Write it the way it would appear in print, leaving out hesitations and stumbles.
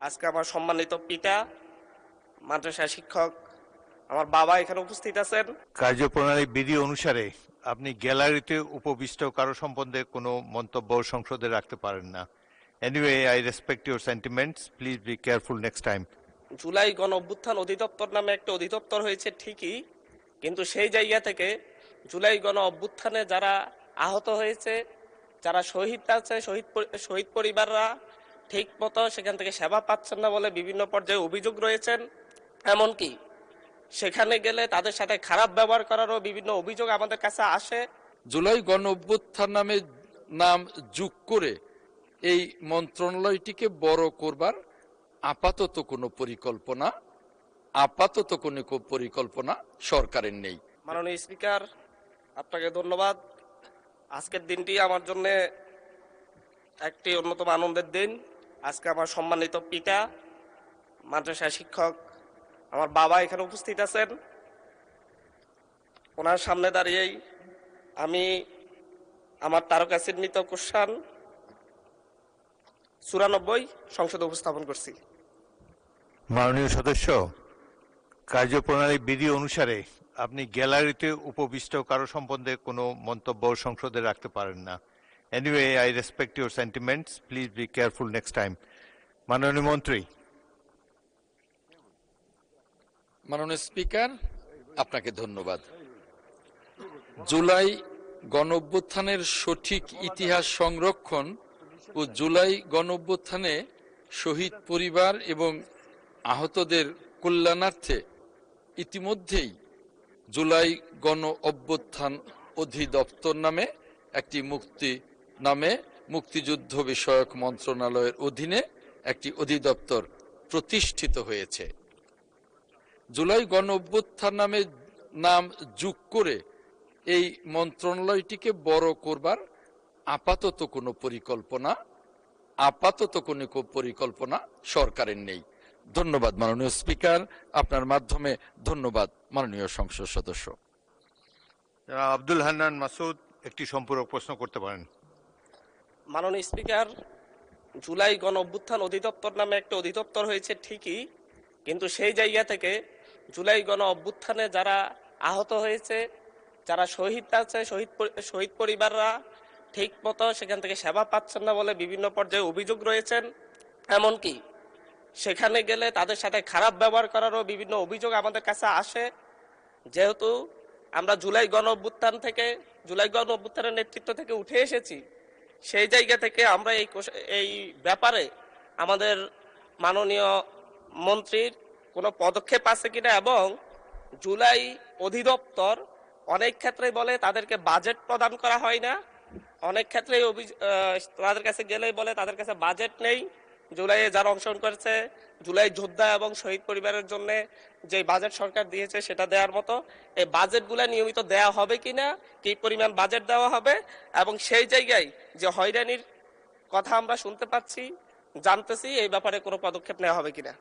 আজকে আমার সম্মানিত পিতা, মাদ্রাসা শিক্ষক, আমার বাবা এখানে উপস্থিত আছেন। কার্যপ্রণালী বিধি অনুসারে আপনি গ্যালারিতে উপবিষ্ট কারো সম্বন্ধে কোনো মন্তব্য সংসদে রাখতে পারেন না। Anyway, I respect your sentiments, please be careful next time. July গণ অভ্যুত্থান অধিদপ্তর নামে একটা অধিদপ্তর হয়েছে ঠিকই, কিন্তু সেই জায়গা থেকে জুলাই গণ অভ্যুত্থানে যারা আহত হয়েছে, যারা শহীদ আছে, শহীদ পরিবাররা ঠিক মতো সেখান থেকে সেবা পাচ্ছেন না বলে বিভিন্ন পর্যায়ে অভিযোগ রয়েছেন। এমনকি সেখানে গেলে তাদের সাথে খারাপ ব্যবহার করারও বিভিন্ন অভিযোগ আমাদের কাছে আসে। জুলাই গণ অভ্যুত্থান নামে নাম যোগ করে এই মন্ত্রণালয়টিকে বড় করবার আপাতত কোনো পরিকল্পনা সরকারের নেই। মাননীয় স্পিকার, আপনাকে ধন্যবাদ। আজকের দিনটি আমার জন্য একটি অন্যতম আনন্দের দিন। আজকে আমার সম্মানিত পিতা, মাদ্রাসা শিক্ষক, আমার বাবা এখানে উপস্থিত আছেন। ওনার সামনে দাঁড়িয়েই আমি আমার তারকা চিহ্নিত কোশ্চান 94 সংসদে উপস্থাপন করছি। মাননীয় সদস্য, কার্যপ্রণালী বিধি অনুসারে আপনি গ্যালারিতে উপবিষ্ট কারো সম্বন্ধে কোনো মন্তব্য সংসদে রাখতে পারেন না। Anyway, I respect your sentiments, please be careful next time. মাননীয় মন্ত্রী। মাননীয় স্পিকার, আপনাকে ধন্যবাদ। জুলাই গণ অভ্যুত্থানের সঠিক ইতিহাস সংরক্ষণ ও জুলাই গণ অভ্যুত্থানে শহীদ পরিবার এবং আহতদের কল্যাণার্থে ইতিমধ্যেই জুলাই গণ অভ্যুত্থান অধিদপ্তর নামে একটি মুক্তিযুদ্ধ বিষয়ক মন্ত্রণালয়ের অধীনে একটি অধিদপ্তর প্রতিষ্ঠিত হয়েছে। জুলাই গণ অভ্যুত্থান নামে নাম যোগ করে এই মন্ত্রণালয়টিকে বড় করবার আপাতত কোনো পরিকল্পনা সরকারের নেই। ধন্যবাদ মাননীয় স্পিকার, আপনার মাধ্যমে ধন্যবাদ মাননীয় সংসদ সদস্য। আব্দুল হান্নান মাসুদ একটি সম্পূরক প্রশ্ন করতে পারেন। মাননীয় স্পিকার, জুলাই গণ অভ্যুত্থান অধিদপ্তর নামে একটা অধিদপ্তর হয়েছে ঠিকই, কিন্তু সেই জায়গা থেকে জুলাই গণ অভ্যুত্থানে যারা আহত হয়েছে, যারা শহীদ আছে, শহীদ পরিবাররা ঠিক মতো সেখান থেকে সেবা পাচ্ছেন না বলে বিভিন্ন পর্যায়ে অভিযোগ রয়েছেন। এমনকি সেখানে গেলে তাদের সাথে খারাপ ব্যবহার করারও বিভিন্ন অভিযোগ আমাদের কাছে আসে। যেহেতু আমরা জুলাই গণ অভ্যুত্থানের নেতৃত্ব থেকে উঠে এসেছি, সেই জায়গা থেকে আমরা এই ব্যাপারে আমাদের মাননীয় মন্ত্রীর কোনো পদক্ষেপ আছে কিনা, এবং জুলাই অধিদপ্তর অনেক ক্ষেত্রেই বলে তাদেরকে বাজেট প্রদান করা হয় না, অনেক ক্ষেত্রেই তাদের কাছে গেলেই বলে তাদের কাছে বাজেট নেই। জুলাইয়ে যারা অংশগ্রহণ করেছে, জুলাই যোদ্ধা এবং শহীদ পরিবারের জন্য যে বাজেট সরকার দিয়েছে সেটা দেওয়ার মতো, এই বাজেটগুলো নিয়মিত দেওয়া হবে কিনা, কি পরিমাণ বাজেট দেওয়া হবে, এবং সেই জায়গায় যে হয়রানির কথা আমরা শুনতে পাচ্ছি, জানতেছি, এই ব্যাপারে কোনো পদক্ষেপ নেওয়া হবে কিনা।